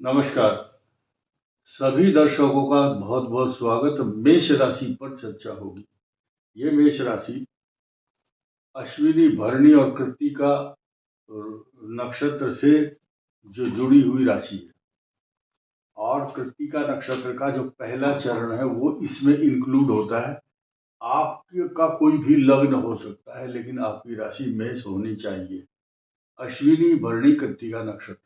नमस्कार। सभी दर्शकों का बहुत बहुत स्वागत। मेष राशि पर चर्चा होगी। ये मेष राशि अश्विनी, भरणी और कृत्तिका नक्षत्र से जो जुड़ी हुई राशि है, और कृत्तिका नक्षत्र का जो पहला चरण है वो इसमें इंक्लूड होता है। आपका कोई भी लग्न हो सकता है, लेकिन आपकी राशि मेष होनी चाहिए। अश्विनी, भरणी, कृत्तिका नक्षत्र।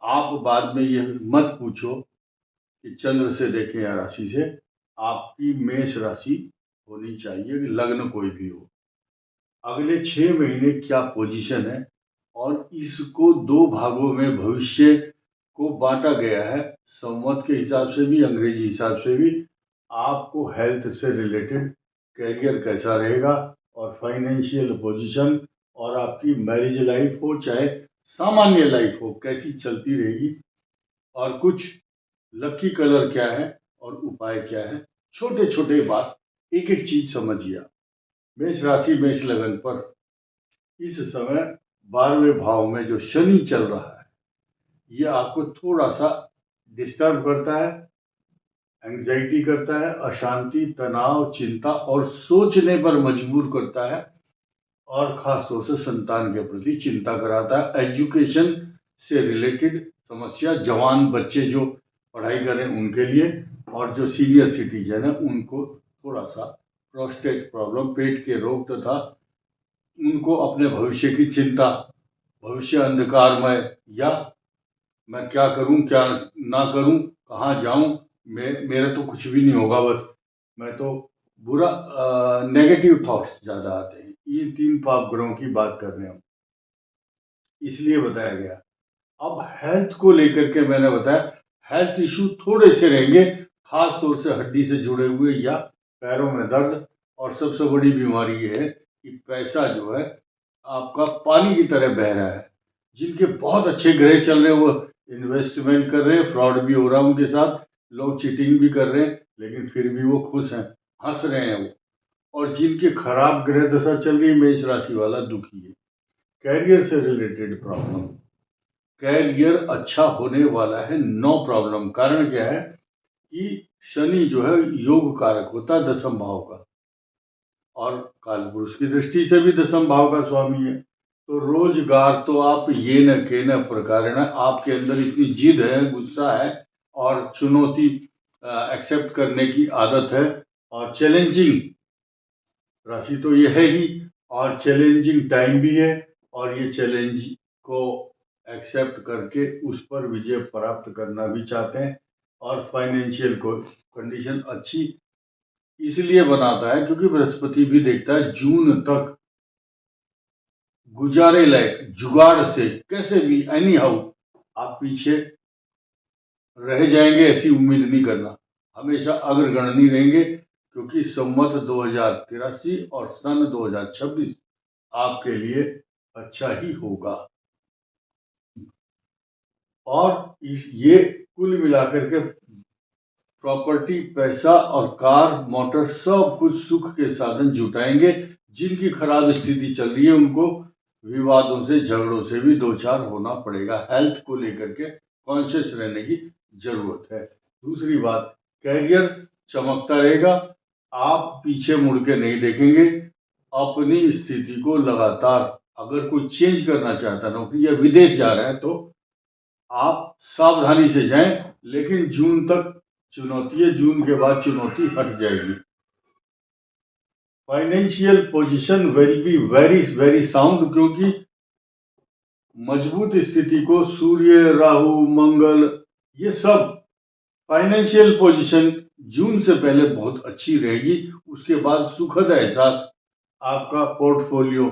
आप बाद में ये मत पूछो कि चंद्र से देखें या राशि से। आपकी मेष राशि होनी चाहिए, लग्न कोई भी हो। अगले 6 महीने क्या पोजीशन है, और इसको 2 भागों में भविष्य को बांटा गया है, संवत के हिसाब से भी, अंग्रेजी हिसाब से भी। आपको हेल्थ से रिलेटेड कैरियर कैसा रहेगा, और फाइनेंशियल पोजीशन, और आपकी मैरिज लाइफ हो चाहे सामान्य लाइफ हो, कैसी चलती रहेगी, और कुछ लकी कलर क्या है और उपाय क्या है। छोटे छोटे बात, एक एक चीज समझिए। मेष राशि, मेष लगन पर इस समय 12वें भाव में जो शनि चल रहा है, ये आपको थोड़ा सा डिस्टर्ब करता है, एंग्जाइटी करता है, अशांति, तनाव, चिंता और सोचने पर मजबूर करता है, और खास तौर से संतान के प्रति चिंता कराता है। एजुकेशन से रिलेटेड समस्या, जवान बच्चे जो पढ़ाई करें उनके लिए, और जो सीनियर सिटीजन है उनको थोड़ा सा प्रोस्टेट प्रॉब्लम, पेट के रोग, तथा उनको अपने भविष्य की चिंता, भविष्य अंधकारमय, या मैं क्या करूं क्या ना करूं, कहाँ जाऊं, मेरा तो कुछ भी नहीं होगा, बस मैं तो बुरा, नेगेटिव थॉट्स ज्यादा आते हैं। ये 3 पाप ग्रहों की बात कर रहे हैं, इसलिए बताया गया। अब हेल्थ को लेकर के मैंने बताया, हेल्थ इशू थोड़े से रहेंगे, खास तौर से हड्डी से जुड़े हुए या पैरों में दर्द। और सबसे बड़ी बीमारी ये है कि पैसा जो है आपका पानी की तरह बह रहा है। जिनके बहुत अच्छे ग्रह चल रहे हैं वो इन्वेस्टमेंट कर रहे हैं, फ्रॉड भी हो रहा है उनके साथ, लोग चीटिंग भी कर रहे हैं, लेकिन फिर भी वो खुश हैं, हंस रहे हैं वो। और जिनके खराब ग्रह दशा चल रही है, मेष राशि वाला दुखी है। कैरियर से रिलेटेड प्रॉब्लम, कैरियर अच्छा होने वाला है, नो प्रॉब्लम। कारण क्या है कि शनि जो है योग कारक होता है, 10वें भाव का, और कालपुरुष की दृष्टि से भी 10वें भाव का स्वामी है। तो रोजगार तो आप ये न के न प्रकार, आपके अंदर इतनी जिद है, गुस्सा है, और चुनौती एक्सेप्ट करने की आदत है, और चैलेंजिंग राशि तो ये है ही, और चैलेंजिंग टाइम भी है, और ये चैलेंज को एक्सेप्ट करके उस पर विजय प्राप्त करना भी चाहते हैं। और फाइनेंशियल को कंडीशन अच्छी इसलिए बनाता है क्योंकि बृहस्पति भी देखता है जून तक गुजारे लायक, जुगाड़ से कैसे भी एनी हाउ आप पीछे रह जाएंगे, ऐसी उम्मीद नहीं करना। हमेशा अग्रगणनी रहेंगे, क्योंकि संवत 2083 और सन 2026 आपके लिए अच्छा ही होगा। और ये कुल मिलाकर के प्रॉपर्टी, पैसा और कार, मोटर, सब कुछ सुख के साधन जुटाएंगे। जिनकी खराब स्थिति चल रही है उनको विवादों से, झगड़ों से भी दो चार होना पड़ेगा। हेल्थ को लेकर के कॉन्शियस रहने की जरूरत है। दूसरी बात, कैरियर चमकता रहेगा, आप पीछे मुड़ के नहीं देखेंगे। अपनी स्थिति को लगातार, अगर कोई चेंज करना चाहता है नौकरी या विदेश जा रहा है, तो आप सावधानी से जाएं। लेकिन जून तक चुनौती है, जून के बाद चुनौती हट जाएगी। Financial position will be very very sound, क्योंकि मजबूत स्थिति को सूर्य, राहु, मंगल, ये सब फाइनेंशियल पोजीशन जून से पहले बहुत अच्छी रहेगी। उसके बाद सुखद एहसास, आपका पोर्टफोलियो,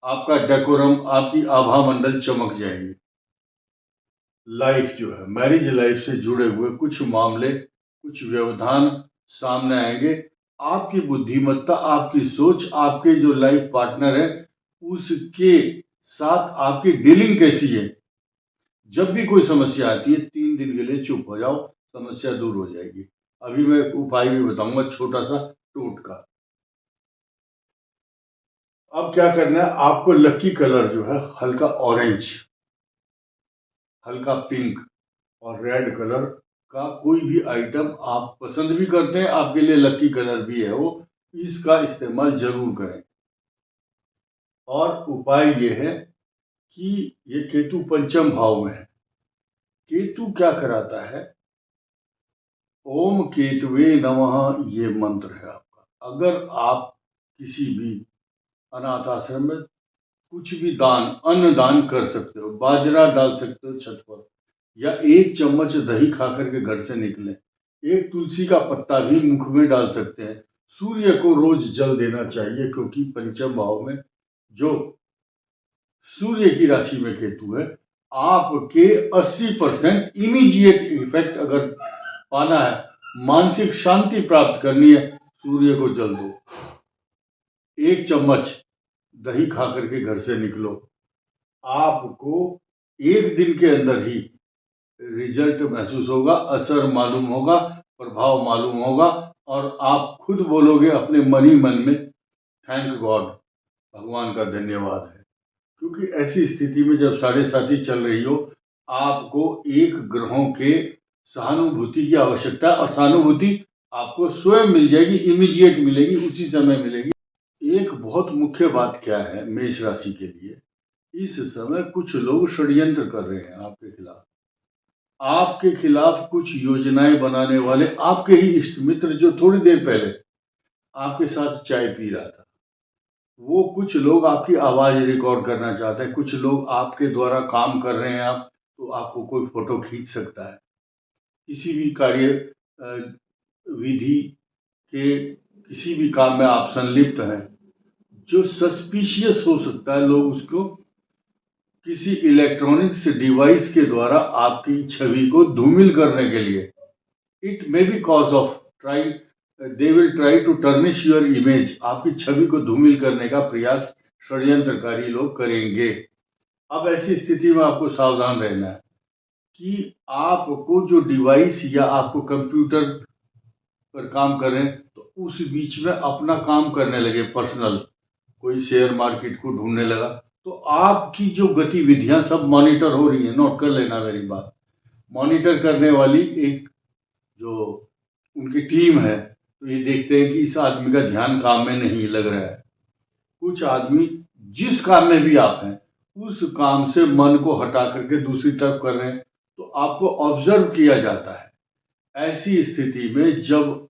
आपका डेकोरम, आपकी आभा मंडल चमक जाएंगे। लाइफ जो है, मैरिज लाइफ से जुड़े हुए कुछ मामले, कुछ व्यवधान सामने आएंगे। आपकी बुद्धिमत्ता, आपकी सोच, आपके जो लाइफ पार्टनर है उसके साथ आपकी डीलिंग कैसी है। जब भी कोई समस्या आती है 3 दिन के लिए चुप हो जाओ, समस्या दूर हो जाएगी। अभी मैं उपाय भी बताऊंगा, छोटा सा टोटका। अब क्या करना है आपको, लकी कलर जो है हल्का ऑरेंज, हल्का पिंक और रेड कलर का कोई भी आइटम आप पसंद भी करते हैं, आपके लिए लकी कलर भी है वो, इसका इस्तेमाल जरूर करें। और उपाय ये है कि ये केतु पंचम भाव में है। केतु क्या कराता है, ओम केतुवे नमः ये मंत्र है आपका। अगर आप किसी भी अनाथ आश्रम में कुछ भी दान, अन्न दान कर सकते हो, बाजरा डाल सकते हो छत पर, या 1 चम्मच दही खा करके घर से निकले, एक तुलसी का पत्ता भी मुख में डाल सकते हैं। सूर्य को रोज जल देना चाहिए, क्योंकि पंचम भाव में जो सूर्य की राशि में केतु है, आपके 80% इमीडिएट इफेक्ट अगर पाना है, मानसिक शांति प्राप्त करनी है, सूर्य को जल दो। 1 चम्मच दही खा करके घर से निकलो, आपको 1 दिन के अंदर ही रिजल्ट महसूस होगा, असर मालूम होगा, प्रभाव मालूम होगा, और आप खुद बोलोगे अपने मन ही मन में, थैंक गॉड, भगवान का धन्यवाद है। क्योंकि ऐसी स्थिति में जब 7.5 चल रही हो, आपको एक ग्रहों के सहानुभूति की आवश्यकता है, और सहानुभूति आपको स्वयं मिल जाएगी, इमीडिएट मिलेगी, उसी समय मिलेगी। एक बहुत मुख्य बात क्या है मेष राशि के लिए, इस समय कुछ लोग षड्यंत्र कर रहे हैं आपके खिलाफ। आपके खिलाफ कुछ योजनाएं बनाने वाले आपके ही इष्ट मित्र, जो थोड़ी देर पहले आपके साथ चाय पी रहा था, वो कुछ लोग आपकी आवाज रिकॉर्ड करना चाहते हैं। कुछ लोग आपके द्वारा काम कर रहे हैं, आप तो आपको कोई फोटो खींच सकता है। किसी भी कार्य विधि के किसी भी काम में आप संलिप्त हैं, जो सस्पिशियस हो सकता है, लोग उसको किसी इलेक्ट्रॉनिक्स डिवाइस के द्वारा आपकी छवि को धूमिल करने के लिए, it may be cause of try, they will try to tarnish your image, आपकी छवि को धूमिल करने का प्रयास षड्यंत्रकारी लोग करेंगे। अब ऐसी स्थिति में आपको सावधान रहना है कि आपको जो डिवाइस, या आपको कंप्यूटर पर काम करें तो उस बीच में अपना काम करने लगे पर्सनल, कोई शेयर मार्केट को ढूंढने लगा, तो आपकी जो गतिविधियां सब मॉनिटर हो रही है। नोट कर लेना मेरी बात, मॉनिटर करने वाली एक जो उनकी टीम है, तो ये देखते हैं कि इस आदमी का ध्यान काम में नहीं लग रहा है। कुछ आदमी जिस काम में भी आप हैं, उस काम से मन को हटा करके दूसरी तरफ कर रहे हैं, तो आपको ऑब्जर्व किया जाता है। ऐसी स्थिति में जब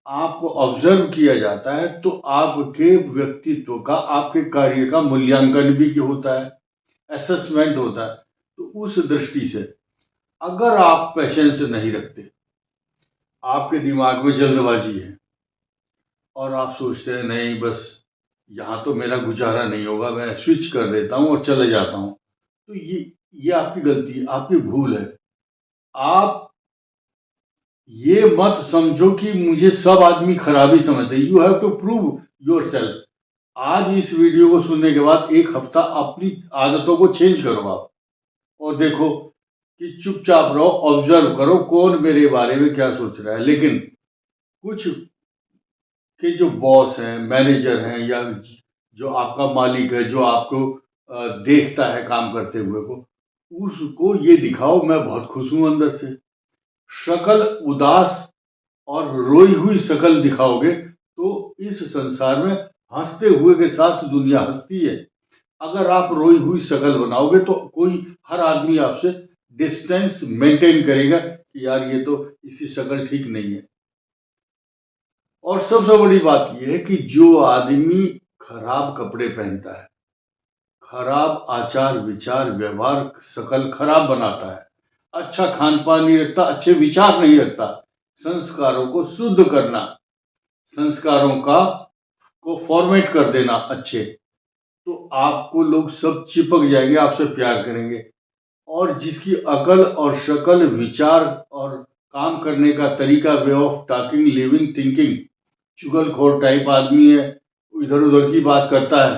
आपको ऑब्जर्व किया जाता है, तो आपके व्यक्तित्व का, आपके कार्य का मूल्यांकन भी होता है, असेसमेंट होता है। तो उस दृष्टि से अगर आप पेशेंस नहीं रखते, आपके दिमाग में जल्दबाजी है और आप सोचते हैं नहीं बस यहाँ तो मेरा गुजारा नहीं होगा, मैं स्विच कर देता हूँ और चले जाता हूँ, तो ये आपकी गलती है, आपकी भूल है। आप ये मत समझो कि मुझे सब आदमी खराबी समझते। You have to prove yourself. आज इस वीडियो को सुनने के बाद 1 हफ्ता अपनी आदतों को चेंज करो आप, और देखो कि चुपचाप रहो, ऑब्जर्व करो कौन मेरे बारे में क्या सोच रहा है। लेकिन कुछ के जो बॉस हैं, मैनेजर हैं, या जो आपका मालिक है, जो आपको देखता है काम करते हुए को, उसको ये दिखाओ मैं बहुत खुश हूं अंदर से। शक्ल उदास और रोई हुई शक्ल दिखाओगे तो इस संसार में हंसते हुए के साथ दुनिया हंसती है। अगर आप रोई हुई शक्ल बनाओगे तो हर आदमी आपसे डिस्टेंस मेंटेन करेगा कि यार ये तो इसकी शक्ल ठीक नहीं है। और सबसे बड़ी बात यह है कि जो आदमी खराब कपड़े पहनता है, खराब आचार विचार व्यवहार शक्ल खराब बनाता है, अच्छा खान पान नहीं रखता, अच्छे विचार नहीं रखता, संस्कारों को शुद्ध करना, संस्कारों को फॉर्मेट कर देना अच्छे, तो आपको लोग सब चिपक जाएंगे, आपसे प्यार करेंगे। और जिसकी अकल और शक्ल विचार और काम करने का तरीका, way of talking living thinking, चुगलखोर टाइप आदमी है, इधर उधर की बात करता है,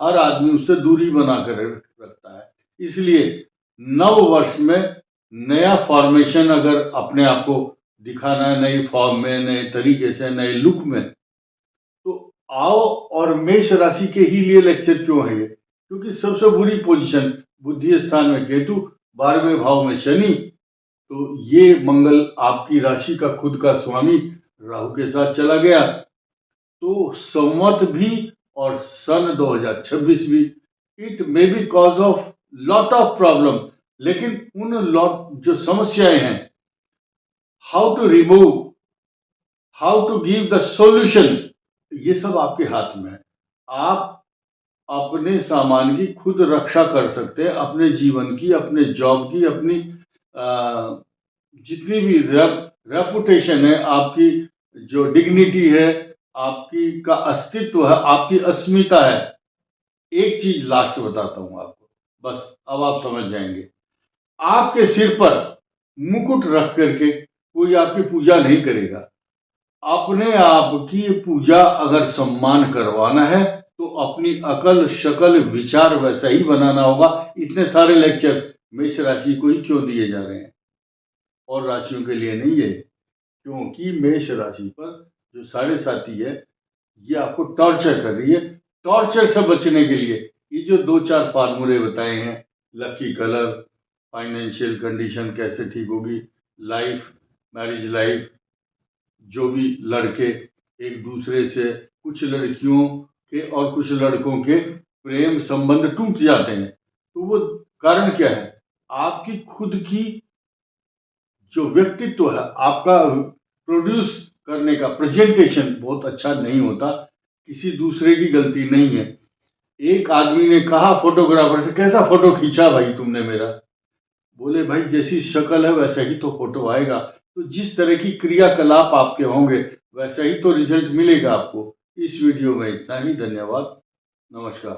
हर आदमी उससे दूरी बनाकर रखता है। इसलिए नव वर्ष में नया फॉर्मेशन अगर अपने आप को दिखाना है, नए फॉर्म में, नए तरीके से, नए लुक में, तो आओ। और मेष राशि के ही लिए लेक्चर क्यों है ये? क्योंकि सबसे बुरी पोजीशन, बुद्धि स्थान में केतु, 12वें भाव में शनि, तो ये मंगल आपकी राशि का खुद का स्वामी राहु के साथ चला गया, तो संवत भी और सन 2026 भी, it may be cause of lot of problem, लेकिन उन लॉट जो समस्याएं हैं, how to remove, how to give the solution, ये सब आपके हाथ में है। आप अपने सामान की खुद रक्षा कर सकते हैं, अपने जीवन की, अपने जॉब की, अपनी जितनी भी रेपुटेशन है, आपकी जो डिग्निटी है, आपकी का अस्तित्व है, आपकी अस्मिता है। एक चीज लास्ट बताता हूं आपको, बस अब आप समझ जाएंगे। आपके सिर पर मुकुट रख करके कोई आपकी पूजा नहीं करेगा। अपने आप की पूजा अगर सम्मान करवाना है तो अपनी अकल शकल विचार वैसा ही बनाना होगा। इतने सारे लेक्चर मेष राशि को ही क्यों दिए जा रहे हैं और राशियों के लिए नहीं है? क्योंकि मेष राशि पर जो 7.5 है ये आपको टॉर्चर कर रही है। टॉर्चर से बचने के लिए ये जो 2-4 फार्मूले बताए हैं, लकी कलर, फाइनेंशियल कंडीशन कैसे ठीक होगी, लाइफ, मैरिज लाइफ, जो भी लड़के एक दूसरे से, कुछ लड़कियों के और कुछ लड़कों के प्रेम संबंध टूट जाते हैं, तो वो कारण क्या है? आपकी खुद की जो व्यक्तित्व है, आपका प्रोड्यूस करने का प्रेजेंटेशन बहुत अच्छा नहीं होता, किसी दूसरे की गलती नहीं है। एक आदमी ने कहा फोटोग्राफर से, कैसा फोटो खींचा भाई तुमने मेरा? बोले भाई जैसी शक्ल है वैसा ही तो फोटो आएगा, तो जिस तरह की क्रियाकलाप आपके होंगे वैसा ही तो रिजल्ट मिलेगा आपको। इस वीडियो में इतना ही, धन्यवाद, नमस्कार।